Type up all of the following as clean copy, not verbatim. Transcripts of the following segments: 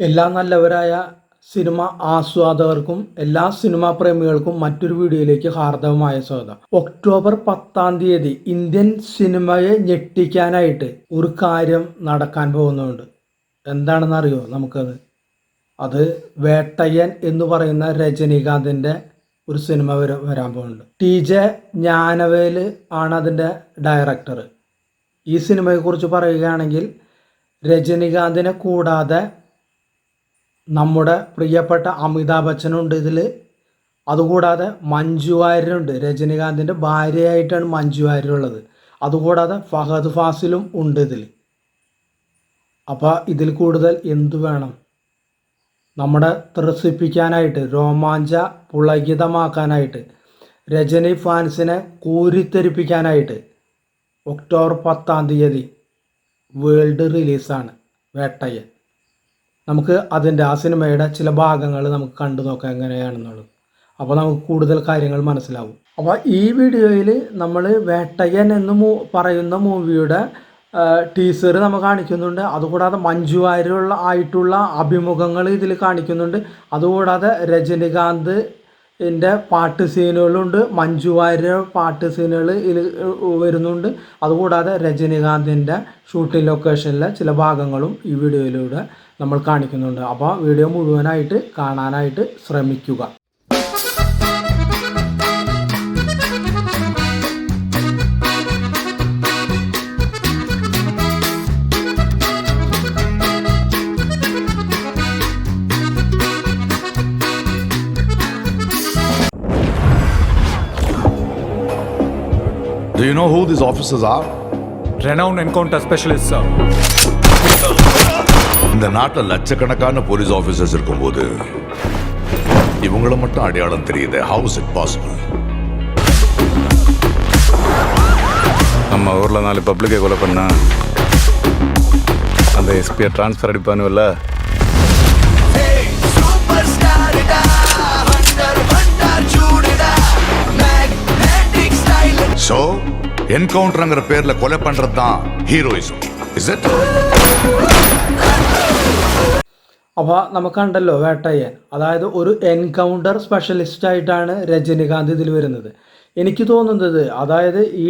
എല്ലാ നല്ലവരായ സിനിമ ആസ്വാദകർക്കും എല്ലാ സിനിമാ പ്രേമികൾക്കും മറ്റൊരു വീഡിയോയിലേക്ക് ഹാർദവമായ സ്വാഗതം. ഒക്ടോബർ 10 ഇന്ത്യൻ സിനിമയെ ഞെട്ടിക്കാനായിട്ട് ഒരു കാര്യം നടക്കാൻ പോകുന്നുണ്ട്. എന്താണെന്ന് അറിയോ നമുക്കത്? അത് വേട്ടയ്യൻ എന്ന് പറയുന്ന രജനീകാന്തിൻ്റെ ഒരു സിനിമ വരാൻ പോകുന്നുണ്ട്. TJ ജ്ഞാനവേൽ ആണ് അതിൻ്റെ ഡയറക്ടർ. ഈ സിനിമയെക്കുറിച്ച് പറയുകയാണെങ്കിൽ രജനീകാന്തിനെ കൂടാതെ നമ്മുടെ പ്രിയപ്പെട്ട അമിതാഭ് ബച്ചനുണ്ട് ഇതിൽ. അതുകൂടാതെ മഞ്ജു വാര്യരുണ്ട്. രജനീകാന്തിൻ്റെ ഭാര്യയായിട്ടാണ് മഞ്ജു വാര്യരുള്ളത്. അതുകൂടാതെ ഫഹദ് ഫാസിലും ഉണ്ട് ഇതിൽ. അപ്പോൾ ഇതിൽ കൂടുതൽ എന്തു വേണം? നമ്മുടെ ത്രസിപ്പിക്കാനായിട്ട്, രോമാഞ്ച പുളകിതമാക്കാനായിട്ട്, രജനി ഫാൻസിനെ കോരിത്തെരിപ്പിക്കാനായിട്ട് ഒക്ടോബർ 10 വേൾഡ് റിലീസാണ് വേട്ടയ്യൻ. നമുക്ക് അതിൻ്റെ ആ സിനിമയുടെ ചില ഭാഗങ്ങൾ നമുക്ക് കണ്ടു നോക്കാം എങ്ങനെയാണെന്നുള്ളത്. അപ്പോൾ നമുക്ക് കൂടുതൽ കാര്യങ്ങൾ മനസ്സിലാവും. അപ്പോൾ ഈ വീഡിയോയിൽ നമ്മൾ വേട്ടയ്യൻ എന്ന് പറയുന്ന മൂവിയുടെ ടീസർ നമ്മൾ കാണിക്കുന്നുണ്ട്. അതുകൂടാതെ മഞ്ജു വാര്യരുള്ള ആയിട്ടുള്ള അഭിമുഖങ്ങൾ ഇതിൽ കാണിക്കുന്നുണ്ട്. അതുകൂടാതെ രജനീകാന്തിൻ്റെ പാട്ട് സീനുകളുണ്ട്. മഞ്ജു വാര്യർ പാട്ട് സീനുകൾ ഇതിൽ വരുന്നുണ്ട്. അതുകൂടാതെ രജനീകാന്തിൻ്റെ ഷൂട്ടിംഗ് ലൊക്കേഷനിലെ ചില ഭാഗങ്ങളും ഈ വീഡിയോയിലൂടെ നമ്മൾ കാണിക്കുന്നുണ്ട്. അപ്പോൾ വീഡിയോ മുഴുവനായിട്ട് കാണാനായിട്ട് ശ്രമിക്കുക. Do you know who these officers are? Renowned encounter specialists, sir. இந்த நாட்டில் லட்சக்கணக்கான போலீஸ் ஆஃபீஸர்ஸ் இருக்கும்போது இவங்கள மட்டும் அடையாளம் தெரியுது. How is it possible? நம்ம ஊரில் 4 பப்ளிக்கை கொலை பண்ணா அந்த எஸ்பியை ட்ரான்ஸ்ஃபர் அடிப்பானுவல்ல. So, என்கவுண்டர்ங்கிற பேர்ல கொலை பண்றது தான் ஹீரோயிசம். Is it? അപ്പോൾ നമുക്ക് കണ്ടല്ലോ വേട്ടയ്യൻ. അതായത് ഒരു എൻകൗണ്ടർ സ്പെഷ്യലിസ്റ്റ് ആയിട്ടാണ് രജനീകാന്ത് ഇതിൽ വരുന്നത്. എനിക്ക് തോന്നുന്നത്, അതായത് ഈ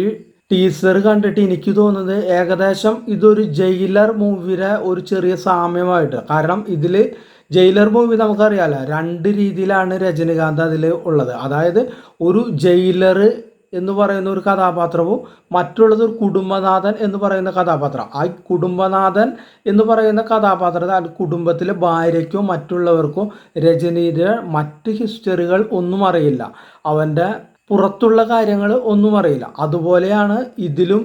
ടീസർ കണ്ടിട്ട് എനിക്ക് തോന്നുന്നത് ഏകദേശം ഇതൊരു ജയിലർ മൂവിയുടെ ഒരു ചെറിയ സാമ്യമായിട്ട്. കാരണം ഇതിൽ ജയിലർ മൂവി നമുക്കറിയാമല്ലോ, 2 രീതിയിലാണ് രജനീകാന്ത് അതിൽ ഉള്ളത്. അതായത് ഒരു ജയിലർ എന്ന് പറയുന്ന ഒരു കഥാപാത്രവും മറ്റുള്ളത് ഒരു കുടുംബനാഥൻ എന്ന് പറയുന്ന കഥാപാത്രം. ആ കുടുംബനാഥൻ എന്ന് പറയുന്ന കഥാപാത്രത്തിൽ കുടുംബത്തിലെ ഭാര്യയ്ക്കോ മറ്റുള്ളവർക്കോ രജനീയുടെ മറ്റ് ഹിസ്റ്ററികൾ ഒന്നും അറിയില്ല, അവൻ്റെ പുറത്തുള്ള കാര്യങ്ങൾ ഒന്നും അറിയില്ല. അതുപോലെയാണ് ഇതിലും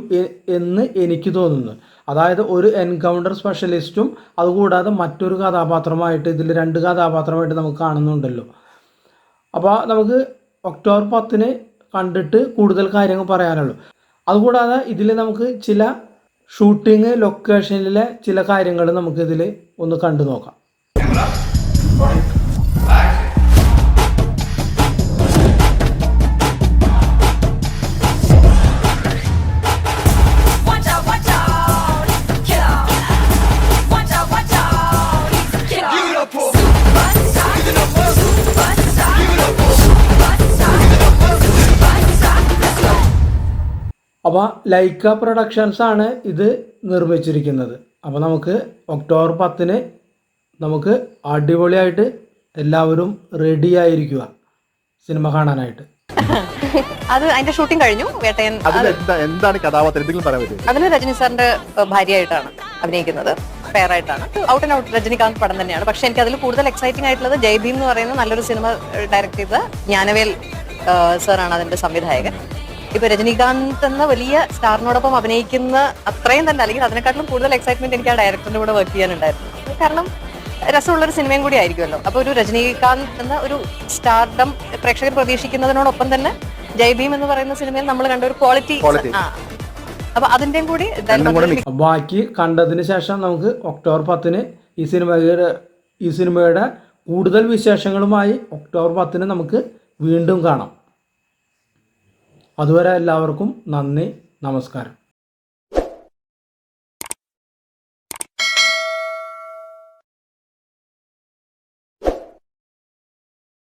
എന്ന് എനിക്ക് തോന്നുന്നു. അതായത് ഒരു എൻകൗണ്ടർ സ്പെഷ്യലിസ്റ്റും അതുകൂടാതെ മറ്റൊരു കഥാപാത്രമായിട്ട് ഇതിൽ 2 കഥാപാത്രമായിട്ട് നമുക്ക് കാണുന്നുണ്ടല്ലോ. അപ്പോൾ നമുക്ക് ഒക്ടോബർ 10 കണ്ടിട്ട് കൂടുതൽ കാര്യങ്ങൾ പറയാനുള്ളൂ. അതുകൂടാതെ ഇതിൽ നമുക്ക് ചില ഷൂട്ടിങ് ലൊക്കേഷനിലെ ചില കാര്യങ്ങൾ നമുക്കിതിൽ ഒന്ന് കണ്ടു നോക്കാം. അപ്പോൾ ലൈക്ക പ്രൊഡക്ഷൻസ് ആണ് ഇത് നിർമ്മിച്ചിരിക്കുന്നത്. അപ്പോൾ നമുക്ക് ഒക്ടോബർ 10 നമുക്ക് അടിപൊളിയായിട്ട് എല്ലാവരും റെഡി ആയിരിക്കുക സിനിമ കാണാനായിട്ട്. അത് അതിന്റെ ഷൂട്ടിംഗ് കഴിഞ്ഞു. വേട്ടയൻ എന്താണ് കഥാപാത്രം എന്തെങ്കിലും പറയാൻ പറ്റും? അതിന് രജനി സാറിന്റെ ഭാര്യയായിട്ടാണ് അഭിനയിക്കുന്നത്, ഫെയറായിട്ടാണ്. ഔട്ട് ആൻഡ് ഔട്ട് രജനികാന്ത് പടം തന്നെയാണ്. പക്ഷെ എനിക്ക് അതിൽ കൂടുതൽ എക്സൈറ്റിംഗ് ആയിട്ടുള്ളത് ജയ്ഭീം എന്ന് പറയുന്ന നല്ലൊരു സിനിമ ഡയറക്ട് ചെയ്ത ജ്ഞാനവേൽ സാറാണ് അതിന്റെ സംവിധായകൻ. ഇപ്പൊ രജനീകാന്ത് എന്ന വലിയ സ്റ്റാറിനോടൊപ്പം അഭിനയിക്കുന്ന അത്രയും തന്നെ, അല്ലെങ്കിൽ അതിനെക്കാട്ടിലും കൂടുതൽ എക്സൈറ്റ്മെന്റ് എനിക്ക് ആ ഡയറക്ടറിന്റെ കൂടെ വർക്ക് ചെയ്യാനുണ്ടായിരുന്നു. കാരണം രസമുള്ളൊരു സിനിമയും കൂടി ആയിരിക്കുമല്ലോ. അപ്പൊ ഒരു രജനീകാന്ത് എന്ന ഒരു സ്റ്റാർഡം പ്രേക്ഷകർ പ്രതീക്ഷിക്കുന്നതിനോടൊപ്പം തന്നെ ജയ്ഭീം എന്ന് പറയുന്ന സിനിമയിൽ നമ്മൾ കണ്ട ഒരു ക്വാളിറ്റി, അപ്പൊ അതിന്റെയും കൂടി ബാക്കി കണ്ടതിന് ശേഷം നമുക്ക് ഒക്ടോബർ 10 ഈ സിനിമയുടെ കൂടുതൽ വിശേഷങ്ങളുമായി ഒക്ടോബർ 10 നമുക്ക് വീണ്ടും കാണാം. അതുവരെ എല്ലാവർക്കും നന്ദി, നമസ്കാരം.